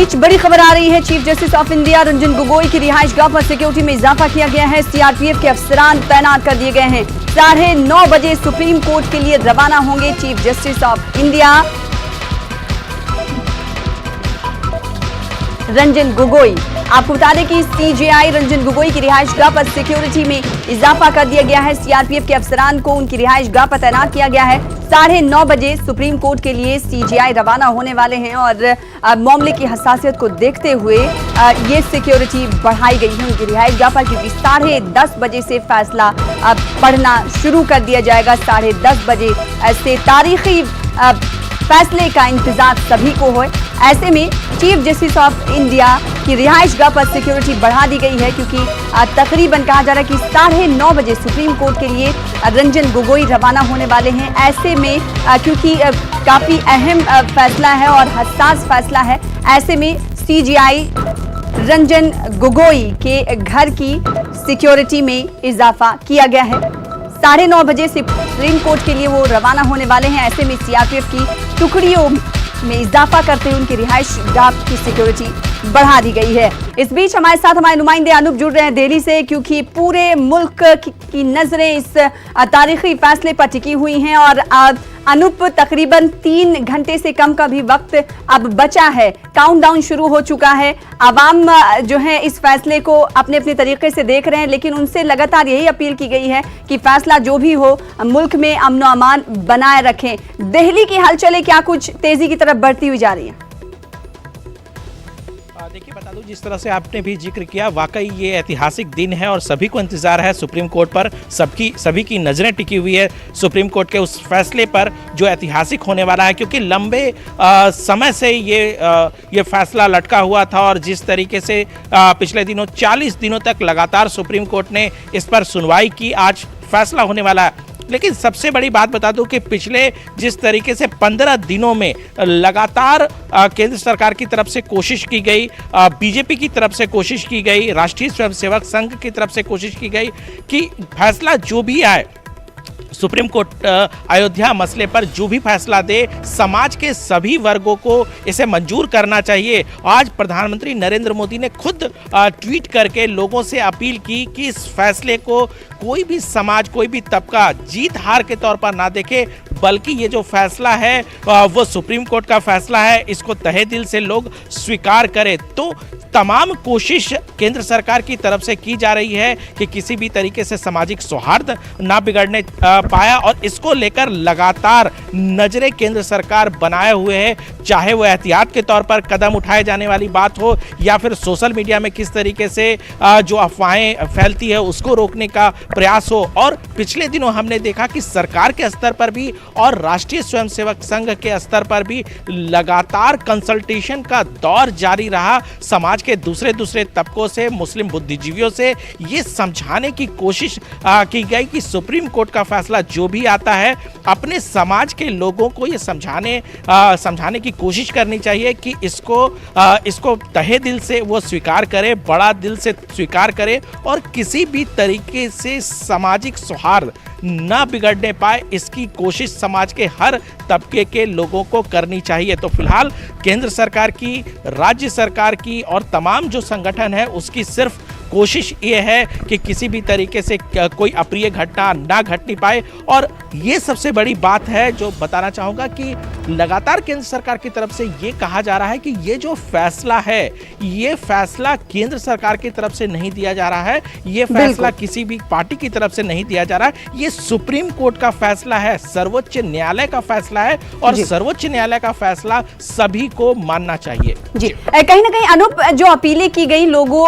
बीच बड़ी खबर आ रही है। Chief justice of India Ranjan Gogoi की रिहाइशगाह पर सिक्योरिटी में इजाफा किया गया है। सीआरपीएफ के अफसरान तैनात कर दिए गए हैं। 9:30 बजे सुप्रीम कोर्ट के लिए रवाना होंगे chief justice of India Ranjan Gogoi. आपको बता दें कि सीजेआई रंजन गोगोई की रिहाइशगाह पर सिक्योरिटी में इजाफा कर दिया गया है। सीआरपीएफ के अफसरान को उनकी रिहाइशगाह पर तैनात किया गया है। 9:30 बजे सुप्रीम कोर्ट के लिए सीजेआई रवाना होने वाले हैं और मामले की हसासियत को देखते हुए ये सिक्योरिटी बढ़ाई गई है उनकी रिहाइशगाह पर, क्योंकि 10:30 बजे से फैसला पढ़ना शुरू कर दिया जाएगा। 10:30 बजे से तारीखी फैसले का इंतजार सभी को हो। ऐसे में चीफ जस्टिस ऑफ इंडिया की रिहाइशगाह पर सिक्योरिटी बढ़ा दी गई है, क्योंकि तकरीबन कहा जा रहा है कि 9:30 बजे सुप्रीम कोर्ट के लिए रंजन गोगोई रवाना होने वाले हैं। ऐसे में क्योंकि काफी अहम फैसला है और हसास फैसला है, ऐसे में सीजेआई रंजन गोगोई के घर की सिक्योरिटी में इजाफा किया गया है। 9:30 बजे सुप्रीम कोर्ट के लिए वो रवाना होने वाले हैं। ऐसे में सीआरपीएफ की टुकड़ियों में इजाफा करते हुए उनकी रिहाइशगाह की सिक्योरिटी बढ़ा दी गई है। इस बीच हमारे साथ हमारे नुमाइंदे अनूप जुड़ रहे हैं दिल्ली से, क्योंकि पूरे मुल्क की नजरें इस तारीखी फैसले पर टिकी हुई हैं और अनूप तकरीबन 3 घंटे से कम का भी वक्त अब बचा है। काउंटडाउन शुरू हो चुका है। आवाम जो है इस फैसले को अपने अपने तरीके से देख रहे हैं, लेकिन उनसे लगातार यही अपील की गई है कि फैसला जो भी हो मुल्क में अमन और अमान बनाए रखें। दिल्ली की हलचलें क्या कुछ तेजी की तरफ बढ़ती हुई जा रही है? देखिए, बता दूं, जिस तरह से आपने भी जिक्र किया, वाकई ये ऐतिहासिक दिन है और सभी को इंतजार है सुप्रीम कोर्ट पर। सभी की नज़रें टिकी हुई है सुप्रीम कोर्ट के उस फैसले पर जो ऐतिहासिक होने वाला है, क्योंकि लंबे समय से ये फैसला लटका हुआ था और जिस तरीके से पिछले दिनों 40 दिनों तक लगातार सुप्रीम कोर्ट ने इस पर सुनवाई की, आज फैसला होने वाला है। लेकिन सबसे बड़ी बात बता दूं कि पिछले जिस तरीके से 15 दिनों में लगातार केंद्र सरकार की तरफ से कोशिश की गई, बीजेपी की तरफ से कोशिश की गई, राष्ट्रीय स्वयंसेवक संघ की तरफ से कोशिश की गई कि फैसला जो भी आए, सुप्रीम कोर्ट अयोध्या मसले पर जो भी फैसला दे, समाज के सभी वर्गों को इसे मंजूर करना चाहिए। आज प्रधानमंत्री नरेंद्र मोदी ने खुद ट्वीट करके लोगों से अपील की कि इस फैसले को कोई भी समाज, कोई भी तबका जीत हार के तौर पर ना देखे, बल्कि ये जो फैसला है वो सुप्रीम कोर्ट का फैसला है, इसको तहे दिल से लोग स्वीकार करें। तो तमाम कोशिश केंद्र सरकार की तरफ से की जा रही है कि किसी भी तरीके से सामाजिक सौहार्द ना बिगड़ने पाया, और इसको लेकर लगातार नजरें केंद्र सरकार बनाए हुए है, चाहे वो एहतियात के तौर पर कदम उठाए जाने वाली बात हो या फिर सोशल मीडिया में किस तरीके से जो अफवाहें फैलती है उसको रोकने का प्रयास हो। और पिछले दिनों हमने देखा कि सरकार के स्तर पर भी और राष्ट्रीय स्वयंसेवक संघ के स्तर पर भी लगातार कंसल्टेशन का दौर जारी रहा। समाज के दूसरे तबकों से, मुस्लिम बुद्धिजीवियों से ये समझाने की कोशिश की गई कि सुप्रीम कोर्ट का फैसला जो भी आता है, अपने समाज के लोगों को ये समझाने की कोशिश करनी चाहिए कि इसको तहे दिल से वो स्वीकार करे, बड़ा दिल से स्वीकार करे और किसी भी तरीके से सामाजिक सौहार्द ना बिगड़ने पाए, इसकी कोशिश समाज के हर तबके के लोगों को करनी चाहिए। तो फिलहाल केंद्र सरकार की, राज्य सरकार की और तमाम जो संगठन है उसकी सिर्फ कोशिश ये है कि किसी भी तरीके से कोई अप्रिय घटना ना घटनी पाए। और ये सबसे बड़ी बात है जो बताना चाहूँगा कि लगातार केंद्र सरकार की तरफ से ये कहा जा रहा है कि ये जो फैसला है, ये फैसला केंद्र सरकार की तरफ से नहीं दिया जा रहा है, ये फैसला किसी भी पार्टी की तरफ से नहीं दिया जा रहा है, ये सुप्रीम कोर्ट का फैसला है, सर्वोच्च न्यायालय का फैसला है और सर्वोच्च न्यायालय का फैसला सभी को मानना चाहिए। जी, कहीं ना कहीं अनूप, जो अपीलें की गई लोगों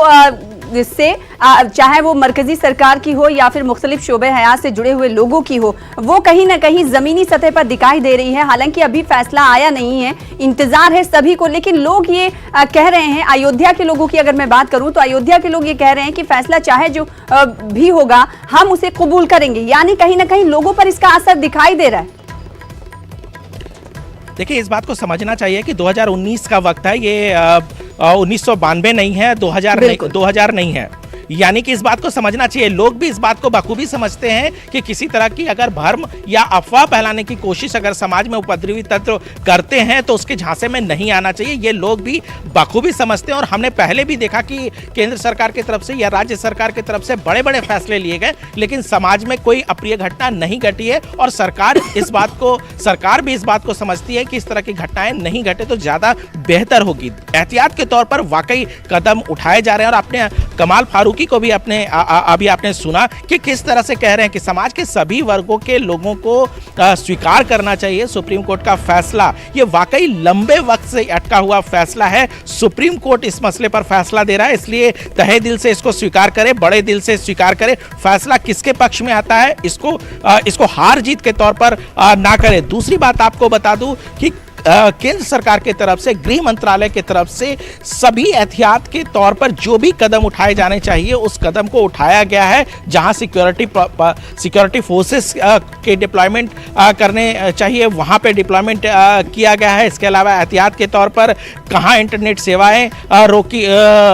जिससे चाहे वो मरकजी सरकार की हो या फिर मुख्तलिफ शोबे हयात से जुड़े हुए लोगों की हो, वो कहीं ना कहीं जमीनी सतह पर दिखाई दे रही है। हालांकि अभी फैसला आया नहीं है, इंतजार है सभी को, लेकिन लोग ये कह रहे हैं, अयोध्या के लोगों की अगर मैं बात करूं तो अयोध्या के लोग ये कह रहे हैं कि फैसला चाहे जो भी होगा हम उसे कबूल करेंगे, यानी कहीं ना कहीं लोगों पर इसका असर दिखाई दे रहा है। देखिए, इस बात को समझना चाहिए कि 2019 का वक्त है, ये 1992 नहीं है, 2000 नहीं है। यानी कि इस बात को समझना चाहिए, लोग भी इस बात को बखूबी समझते हैं कि किसी तरह की अगर भ्रम या अफवाह फैलाने की कोशिश अगर समाज में उपद्रवी तत्व करते हैं तो उसके झांसे में नहीं आना चाहिए। ये लोग भी बखूबी समझते हैं और हमने पहले भी देखा कि केंद्र सरकार की तरफ से या राज्य सरकार की तरफ से बड़े बड़े फैसले लिए गए, लेकिन समाज में कोई अप्रिय घटना नहीं घटी है और सरकार भी इस बात को समझती है कि इस तरह की घटनाएं नहीं घटे तो ज्यादा बेहतर होगी। एहतियात के तौर पर वाकई कदम उठाए जा रहे हैं और आपने कमाल फारूकी को भी अभी आपने सुना कि किस तरह से कह रहे हैं कि समाज के सभी वर्गों के लोगों को स्वीकार करना चाहिए सुप्रीम कोर्ट का फैसला। ये वाकई लंबे वक्त से अटका हुआ फैसला है, सुप्रीम कोर्ट इस मसले पर फैसला दे रहा है, इसलिए तहे दिल से इसको स्वीकार करें, बड़े दिल से स्वीकार करें। फैसला किसके पक्ष में आता है इसको हार जीत के तौर पर ना करें। दूसरी बात आपको बता दूं कि केंद्र सरकार की तरफ से, गृह मंत्रालय की तरफ से सभी एहतियात के तौर पर जो भी कदम उठाए जाने चाहिए उस कदम को उठाया गया है। जहां सिक्योरिटी फोर्सेस के डिप्लॉयमेंट करने चाहिए वहां पे डिप्लॉयमेंट किया गया है। इसके अलावा एहतियात के तौर पर कहां इंटरनेट सेवाएं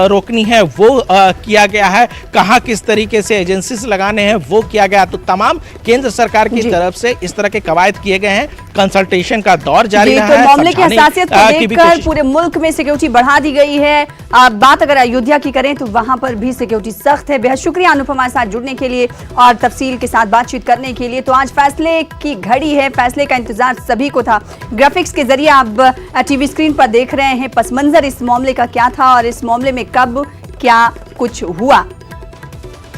रोकनी है वो किया गया है, कहां किस तरीके से एजेंसीज लगाने हैं वो किया गया। तो तमाम केंद्र सरकार की तरफ से इस तरह के कवायद किए गए हैं। कंसल्टेशन का दौर जारी रहा है। मामले की हसासियत को देखकर पूरे मुल्क में सिक्योरिटी बढ़ा दी गई है। बात अगर अयोध्या की करें तो वहां पर भी सिक्योरिटी सख्त है। बेहद शुक्रिया अनुपमा साथ जुड़ने के लिए और तफसील के साथ बातचीत करने के लिए। तो आज फैसले की घड़ी है, फैसले का इंतजार सभी को था। ग्राफिक्स के जरिए आप टीवी स्क्रीन पर देख रहे हैं पस मंजर इस मामले का क्या था और इस मामले में कब क्या कुछ हुआ।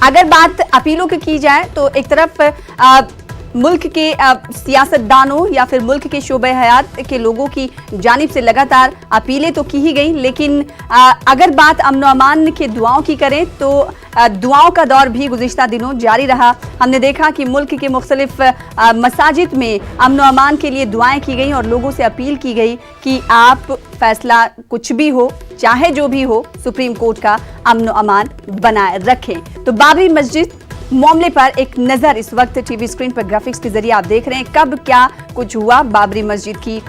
अगर बात अपीलों की जाए तो एक तरफ मुल्क के सियासतदानों या फिर मुल्क के शोबे हयात के लोगों की जानिब से लगातार अपीलें तो की ही गई, लेकिन अगर बात अमन अमान के दुआओं की करें तो दुआओं का दौर भी गुज़िश्ता दिनों जारी रहा। हमने देखा कि मुल्क के मुख्तलिफ मसाजिद में अमन अमान के लिए दुआएं की गई और लोगों से अपील की गई कि आप फैसला कुछ भी हो, चाहे जो भी हो, सुप्रीम कोर्ट का अमन अमान बनाए रखें। तो बाबरी मस्जिद मामले पर एक नजर इस वक्त टीवी स्क्रीन पर ग्राफिक्स के जरिए आप देख रहे हैं कब क्या कुछ हुआ बाबरी मस्जिद की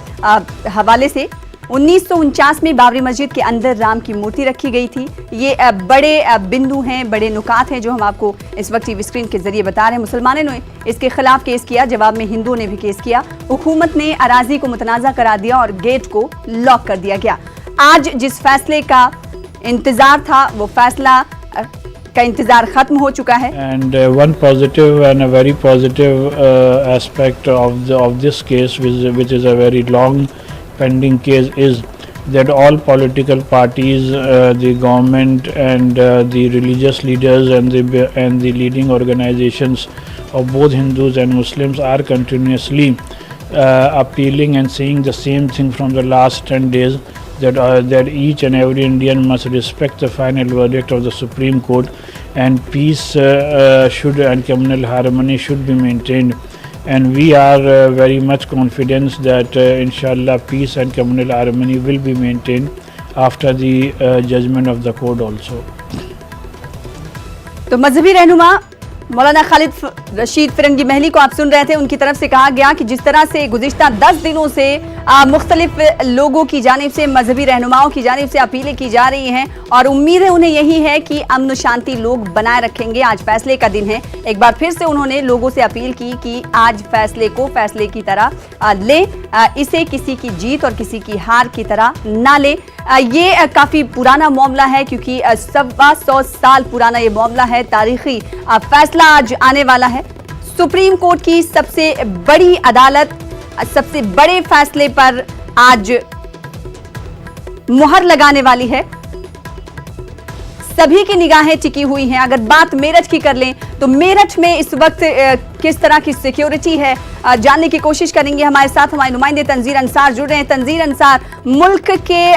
हवाले से। 1949 में बाबरी मस्जिद के अंदर राम की मूर्ति रखी गई थी। ये बड़े बिंदु हैं, बड़े नुकात हैं जो हम आपको इस वक्त टीवी स्क्रीन के जरिए बता रहे हैं। मुसलमानों ने इसके खिलाफ केस किया, जवाब में हिंदुओं ने भी केस किया। हुकूमत ने अराजी को मुतनाज़ा करार दिया और गेट को लॉक कर दिया गया। आज जिस फैसले का इंतजार था वो फैसला का इंतजार खत्म हो चुका है। And one positive and a very positive aspect of this case, which is a very long pending case, is that all political parties, the government, and the religious leaders and the leading organizations of both Hindus and Muslims are continuously appealing and saying the same thing from the last 10 days. That each and every Indian must respect the final verdict of the Supreme Court, and peace and communal harmony should be maintained. And we are very much confident that inshallah peace and communal harmony will be maintained after the judgment of the court also. तो मजहबी रहनुमा मौलाना खालिद रशीद फिरंगी महली को आप सुन रहे थे। उनकी तरफ से कहा गया कि जिस तरह से गुज़िश्ता 10 दिनों से मुख्तलिफ लोगों की जानिब से, मजहबी रहनुमाओं की जानिब से अपीलें की जा रही हैं और उम्मीद है उन्हें यही है कि अमन शांति लोग बनाए रखेंगे। आज फैसले का दिन है। एक बार फिर से उन्होंने लोगों से अपील की कि आज फैसले को फैसले की तरह ले, इसे किसी की जीत और किसी की हार की तरह ना ले। ये काफ़ी पुराना मामला है क्योंकि 125 साल पुराना ये मामला है। तारीखी फैसला आज आने वाला है। सुप्रीम कोर्ट की सबसे बड़ी अदालत सबसे बड़े फैसले पर आज मुहर लगाने वाली है। सभी की निगाहें टिकी हुई हैं। अगर बात मेरठ की कर लें तो मेरठ में इस वक्त किस तरह की सिक्योरिटी है जानने की कोशिश करेंगे। हमारे साथ हमारे नुमाइंदे तंजीर अंसार जुड़ रहे हैं। तंजीर अंसार, मुल्क के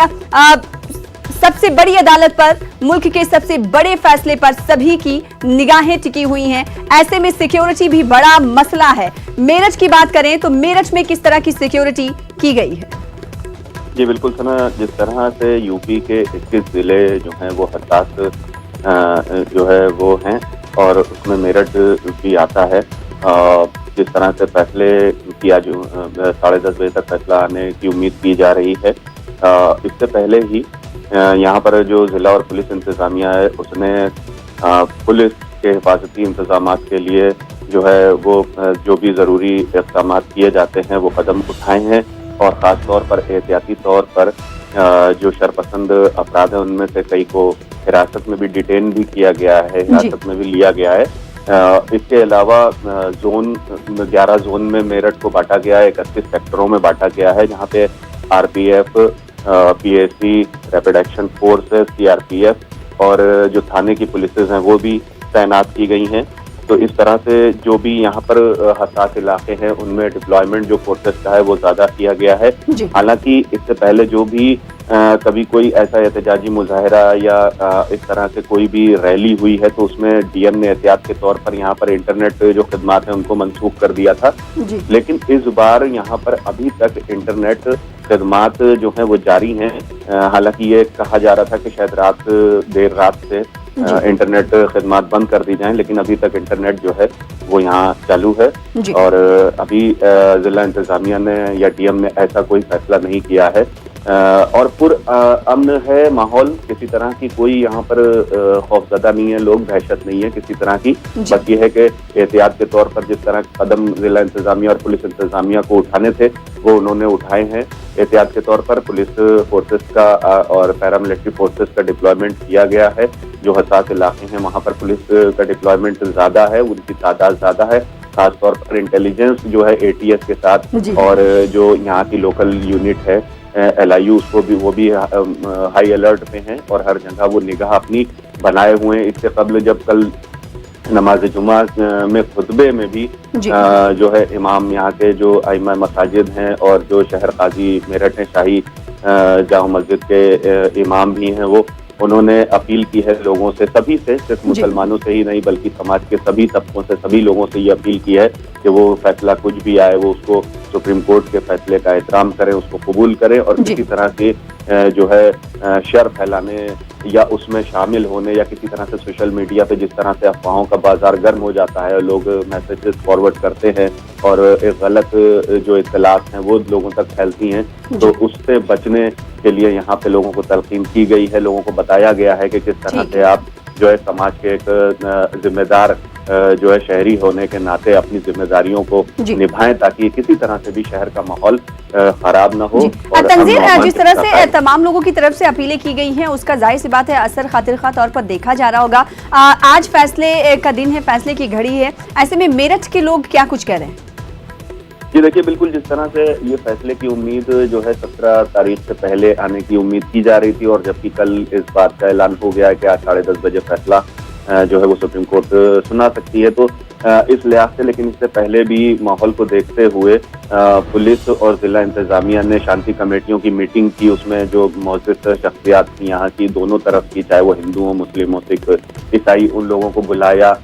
सबसे बड़ी अदालत पर, मुल्क के सबसे बड़े फैसले पर सभी की निगाहें टिकी हुई हैं। ऐसे में सिक्योरिटी भी बड़ा मसला है। मेरठ की बात करें तो मेरठ में किस तरह की सिक्योरिटी की गई है? जी बिल्कुल सना, जिस तरह से यूपी के 21 जिले जो हैं वो हसास जो है वो हैं और उसमें मेरठ भी आता है। जिस तरह से फैसले की आज 10:30 बजे तक फैसला आने की उम्मीद की जा रही है। इससे पहले ही यहाँ पर जो जिला और पुलिस इंतजामिया है उसने पुलिस के हिफाजती इंतजाम के लिए जो है वो जो भी ज़रूरी इक़दाम किए जाते हैं वो कदम उठाए हैं, और ख़ास तौर पर एहतियाती तौर पर जो शरपसंद अफराद हैं उनमें से कई को हिरासत में भी डिटेन भी किया गया है, हिरासत में भी लिया गया है। इसके अलावा जोन 11 जोन में मेरठ को बांटा गया है, 31 सेक्टरों में बांटा गया है, जहाँ पे RPF, PAC, rapid action force, CRPF और जो थाने की पुलिसेस हैं वो भी तैनात की गई हैं। तो इस तरह से जो भी यहाँ पर हसास इलाके हैं उनमें डिप्लॉयमेंट जो फोर्सेस का है वो ज़्यादा किया गया है। हालांकि इससे पहले जो भी कभी कोई ऐसा एहतजाजी मुजाहरा या इस तरह से कोई भी रैली हुई है तो उसमें डीएम ने एहतियात के तौर पर यहाँ पर इंटरनेट जो खिदमात हैं उनको मनसूख कर दिया था, लेकिन इस बार यहाँ पर अभी तक इंटरनेट खिदमात जो हैं वो जारी हैं। हालांकि ये कहा जा रहा था कि शायद देर रात से इंटरनेट खिदमात बंद कर दी जाएं, लेकिन अभी तक इंटरनेट जो है वो यहाँ चालू है। और अभी जिला इंतजामिया ने या डीएम ने ऐसा कोई फैसला नहीं किया है, और अमन है माहौल, किसी तरह की कोई यहाँ पर खौफजदा नहीं है, लोग दहशत नहीं है किसी तरह की। बस ये है कि एहतियात के तौर पर जिस तरह कदम जिला इंतजामिया और पुलिस इंतजामिया को उठाने थे वो उन्होंने उठाए हैं। एहतियात के तौर पर पुलिस फोर्सेस का और पैरामिलिट्री फोर्सेस का डिप्लॉयमेंट किया गया है। जो हसास इलाके हैं वहाँ पर पुलिस का डिप्लॉयमेंट ज़्यादा है, उनकी तादाद ज़्यादा है, खासतौर पर इंटेलिजेंस जो है एटीएस के साथ, और जो यहाँ की लोकल यूनिट है LIU वो भी हाई अलर्ट पे हैं और हर जगह वो निगाह अपनी बनाए हुए हैं। इससे कबल जब कल नमाज जुमा में खुतबे में भी जो है इमाम यहाँ के जो आइमा मसाजिद हैं और जो शहर काजी मेरठ हैं, शाही जामा मस्जिद के इमाम भी हैं, वो उन्होंने अपील की है लोगों से, सभी से, सिर्फ मुसलमानों से ही नहीं बल्कि समाज के सभी तबकों से, सभी लोगों से ये अपील की है कि वो फैसला कुछ भी आए वो उसको सुप्रीम कोर्ट के फैसले का एहतराम करें, उसको कबूल करें, और किसी तरह से जो है शर फैलाने या उसमें शामिल होने या किसी तरह से सोशल मीडिया पे जिस तरह से अफवाहों का बाजार गर्म हो जाता है, लोग मैसेजेस फॉरवर्ड करते हैं और एक गलत जो इत्तलात हैं वो लोगों तक फैलती हैं, तो उससे बचने के लिए यहाँ पे लोगों को तलकीन की गई है, लोगों को बताया गया है कि किस तरह से आप जो है समाज के एक जिम्मेदार जो है शहरी होने के नाते अपनी जिम्मेदारियों को निभाएं, ताकि किसी तरह से भी शहर का माहौल खराब ना हो। और तंजीर, जिस तरह से तमाम लोगों की तरफ से अपीलें की गई हैं उसका जाहिर सी बात है असर खातिरखा तौर पर देखा जा रहा होगा। आज फैसले का दिन है, फैसले की घड़ी है, ऐसे में मेरठ के लोग क्या कुछ कह रहे हैं? जी देखिए, बिल्कुल जिस तरह से ये फैसले की उम्मीद जो है 17 तारीख से पहले आने की उम्मीद की जा रही थी, और जबकि कल इस बात का ऐलान हो गया है कि आज 10:30 बजे फैसला जो है वो सुप्रीम कोर्ट सुना सकती है, तो इस लिहाज से, लेकिन इससे पहले भी माहौल को देखते हुए पुलिस और जिला इंतजामिया ने शांति कमेटियों की मीटिंग की। उसमें जो मौजूद शख्सियात थी यहाँ की दोनों तरफ की, चाहे वो हिंदुओं, मुस्लिमों, सिख, ईसाई, उन लोगों को बुलाया।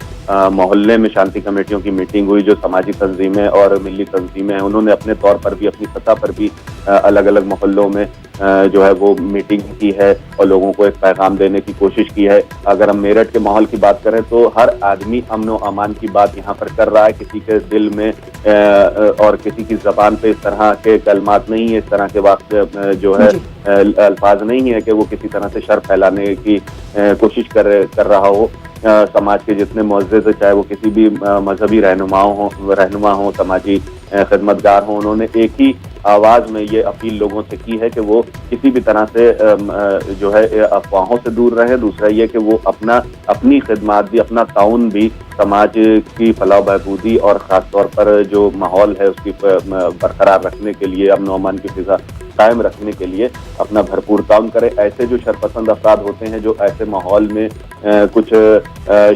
मोहल्ले में शांति कमेटियों की मीटिंग हुई, जो समाजी तंजीमें और मिली तंजीमें हैं उन्होंने अपने तौर पर भी, अपनी सतह पर भी अलग अलग मोहल्लों में जो है वो मीटिंग की है और लोगों को एक पैगाम देने की कोशिश की है। अगर हम मेरठ के माहौल की बात करें तो हर आदमी अमन व अमान की बात यहाँ पर कर रहा है, किसी के दिल में और किसी की जबान पे इस तरह के कलमात नहीं है, इस तरह के वाक़े जो है अल्फाज नहीं है कि वो किसी तरह से शर फैलाने की कोशिश कर रहा हो। समाज के जितने मुअज़्ज़िज़, चाहे वो किसी भी मजहबी रहनुमा हो, समाजी खिदमतगार हों, उन्होंने एक ही आवाज़ में ये अपील लोगों से की है कि वो किसी भी तरह से जो है अफवाहों से दूर रहे। दूसरा ये कि वो अपनी खिदमत भी, अपना ताउन भी समाज की फलाह बहबूदी और ख़ास तौर पर जो माहौल है उसकी बरकरार रखने के लिए, अमन व अमान की फिज़ा कायम रखने के लिए अपना भरपूर काम करे। ऐसे जो शरपसंद अफराद होते हैं जो ऐसे माहौल में कुछ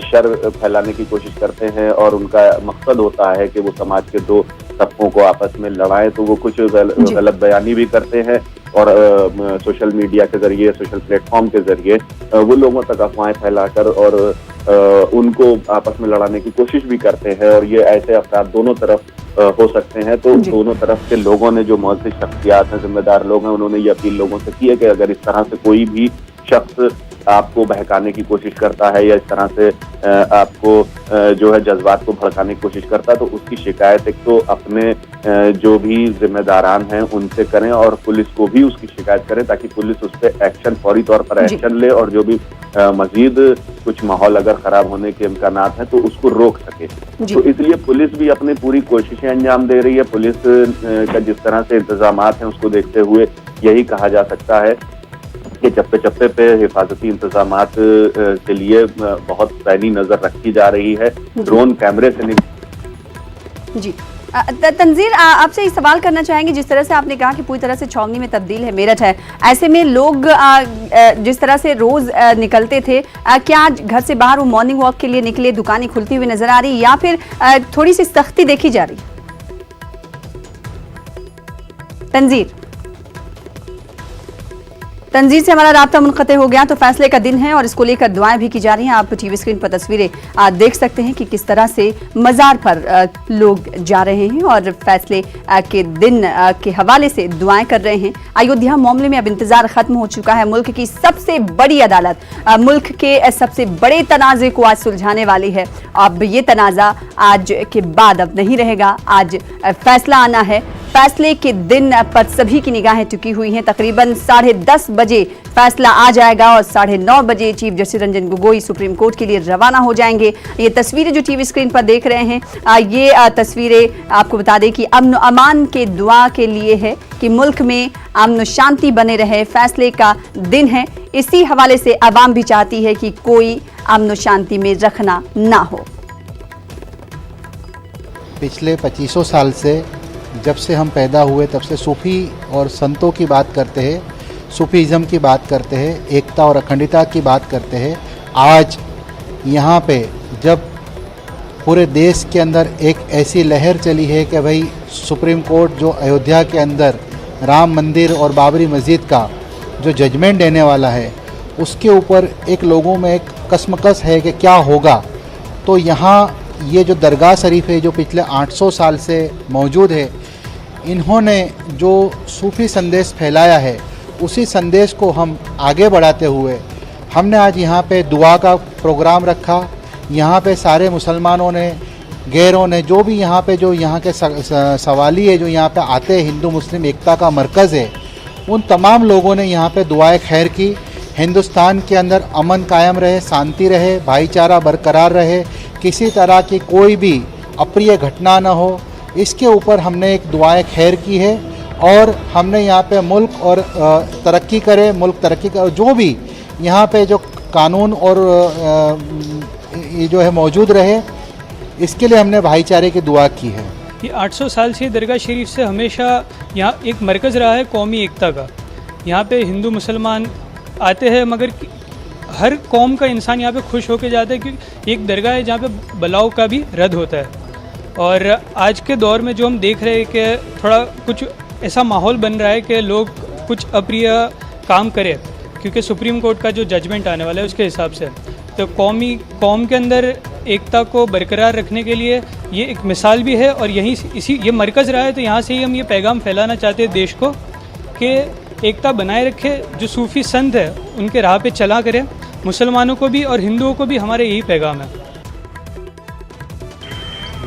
शर फैलाने की कोशिश करते हैं और उनका मकसद होता है कि वो समाज के दो तबकों को आपस में लड़ाएं, तो वो कुछ गलत बयानी भी करते हैं और सोशल मीडिया के जरिए, सोशल प्लेटफॉर्म के जरिए वो लोगों तक अफवाहें फैलाकर और उनको आपस में लड़ाने की कोशिश भी करते हैं। और ये ऐसे अफराद दोनों तरफ हो सकते हैं, तो दोनों तरफ के लोगों ने, जो मौजूद शख्सियात हैं, जिम्मेदार लोग हैं, उन्होंने ये अपील लोगों से की है कि अगर इस तरह से कोई भी शख्स आपको बहकाने की कोशिश करता है या इस तरह से आपको जो है जज्बात को भड़काने की कोशिश करता है, तो उसकी शिकायत एक तो अपने जो भी जिम्मेदारान हैं उनसे करें और पुलिस को भी उसकी शिकायत करें, ताकि पुलिस उस पर एक्शन, फौरी तौर पर एक्शन ले और जो भी मजीद कुछ माहौल अगर खराब होने के इम्कानात हैं तो उसको रोक सके। जी। तो इसलिए पुलिस भी अपनी पूरी कोशिशें अंजाम दे रही है। पुलिस का जिस तरह से इंतजामात हैं उसको देखते हुए यही कहा जा सकता है कि चप्पे चप्पे पे हिफाजती इंतजामात के लिए बहुत पैनी नजर रखी जा रही है। ड्रोन कैमरे से जी तंजीर, आपसे ये सवाल करना चाहेंगे, जिस तरह से आपने कहा कि पूरी तरह से छावनी में तब्दील है मेरठ है, ऐसे में लोग जिस तरह से रोज निकलते थे, क्या आज घर से बाहर वो मॉर्निंग वॉक के लिए निकले, दुकानें खुलती हुई नजर आ रही या फिर थोड़ी सी सख्ती देखी जा रही? तंजीर से हमारा राब्ता मुनक़ते हो गया। तो फैसले का दिन है और इसको लेकर दुआएं भी की जा रही हैं। आप टीवी स्क्रीन पर तस्वीरें देख सकते हैं कि किस तरह से मज़ार पर लोग जा रहे हैं और फैसले के दिन के हवाले से दुआएं कर रहे हैं। अयोध्या मामले में अब इंतजार खत्म हो चुका है। मुल्क की सबसे बड़ी अदालत मुल्क के सबसे बड़े तनाज़े को आज सुलझाने वाली है। अब ये तनाज़ा आज के बाद अब नहीं रहेगा, आज फैसला आना है। फैसले के दिन पर सभी की निगाहें टिकी हुई हैं। तकरीबन 10:30 बजे फैसला आ जाएगा और 9:30 बजे chief justice Ranjan Gogoi supreme court के लिए रवाना हो जाएंगे। ये तस्वीरें जो टीवी स्क्रीन पर देख रहे हैं, ये तस्वीरें आपको बता दें कि अमन अमान के दुआ के लिए है कि मुल्क में अमन शांति बने रहे। फैसले का दिन है, इसी हवाले से अवाम भी चाहती है कि कोई अमन शांति में रखना ना हो। पिछले 2500 साल से, जब से हम पैदा हुए तब से सूफ़ी और संतों की बात करते हैं, सूफीज़म की बात करते हैं, एकता और अखंडता की बात करते हैं। आज यहाँ पे जब पूरे देश के अंदर एक ऐसी लहर चली है कि भाई सुप्रीम कोर्ट जो अयोध्या के अंदर राम मंदिर और बाबरी मस्जिद का जो जजमेंट देने वाला है, उसके ऊपर एक लोगों में एक कसमकस है कि क्या होगा। तो यहाँ ये जो दरगाह शरीफ है जो पिछले 800 साल से मौजूद है, इन्होंने जो सूफ़ी संदेश फैलाया है, उसी संदेश को हम आगे बढ़ाते हुए हमने आज यहाँ पे दुआ का प्रोग्राम रखा। यहाँ पे सारे मुसलमानों ने, गैरों ने, जो भी यहाँ पे जो यहाँ के सवाली है, जो यहाँ पे आते हैं, हिंदू मुस्लिम एकता का मरकज़ है, उन तमाम लोगों ने यहाँ पे दुआएं खैर की। हिंदुस्तान के अंदर अमन कायम रहे, शांति रहे, भाईचारा बरकरार रहे, किसी तरह की कोई भी अप्रिय घटना न हो, इसके ऊपर हमने एक दुआएं खैर की है। और हमने यहाँ पे मुल्क और तरक्की करे, मुल्क तरक्की करे, जो भी यहाँ पे जो कानून और ये जो है मौजूद रहे, इसके लिए हमने भाईचारे की दुआ की है। ये 800 साल से दरगाह शरीफ से हमेशा यहाँ एक मरकज़ रहा है कौमी एकता का। यहाँ पे हिंदू मुसलमान आते हैं, मगर हर कौम का इंसान यहाँ पे खुश होकर जाता है क्योंकि एक दरगाह है जहाँ पे बलाव का भी रद्द होता है। और आज के दौर में जो हम देख रहे हैं कि थोड़ा कुछ ऐसा माहौल बन रहा है कि लोग कुछ अप्रिय काम करें क्योंकि सुप्रीम कोर्ट का जो जजमेंट आने वाला है उसके हिसाब से। तो कौम के अंदर एकता को बरकरार रखने के लिए ये एक मिसाल भी है और यहीं इसी ये मरकज़ रहा है। तो यहाँ से ही हम ये पैगाम फैलाना चाहते हैं देश को कि एकता बनाए रखे, जो सूफ़ी संत है उनके राह पे चला करें। मुसलमानों को भी और हिंदुओं को भी हमारे यही पैगाम है।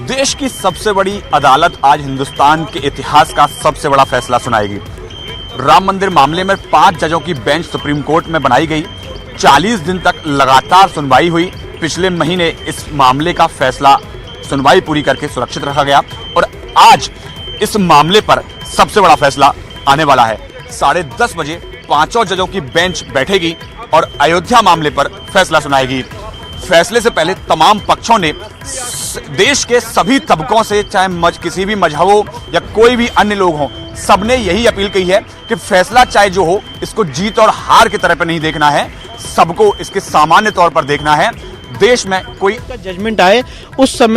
देश की सबसे बड़ी अदालत आज हिंदुस्तान के इतिहास का सबसे बड़ा फैसला सुनाएगी। राम मंदिर मामले में 5 जजों की बेंच सुप्रीम कोर्ट में बनाई गई। 40 दिन तक लगातार सुनवाई हुई। पिछले महीने इस मामले का फैसला सुनवाई पूरी करके सुरक्षित रखा गया और आज इस मामले पर सबसे बड़ा फैसला आने वाला है। 10:30 बजे 5 जजों की बेंच बैठेगी और अयोध्या मामले पर फैसला सुनाएगी। फैसले से पहले तमाम पक्षों ने देश के सभी तबकों से, चाहे किसी भी मजहब हो या कोई भी अन्य लोग हों, सबने यही अपील की है कि फैसला चाहे जो हो, इसको जीत और हार की तरह पर नहीं देखना है, सबको इसके सामान्य तौर पर देखना है। देश में कोई जजमेंट आए उस समय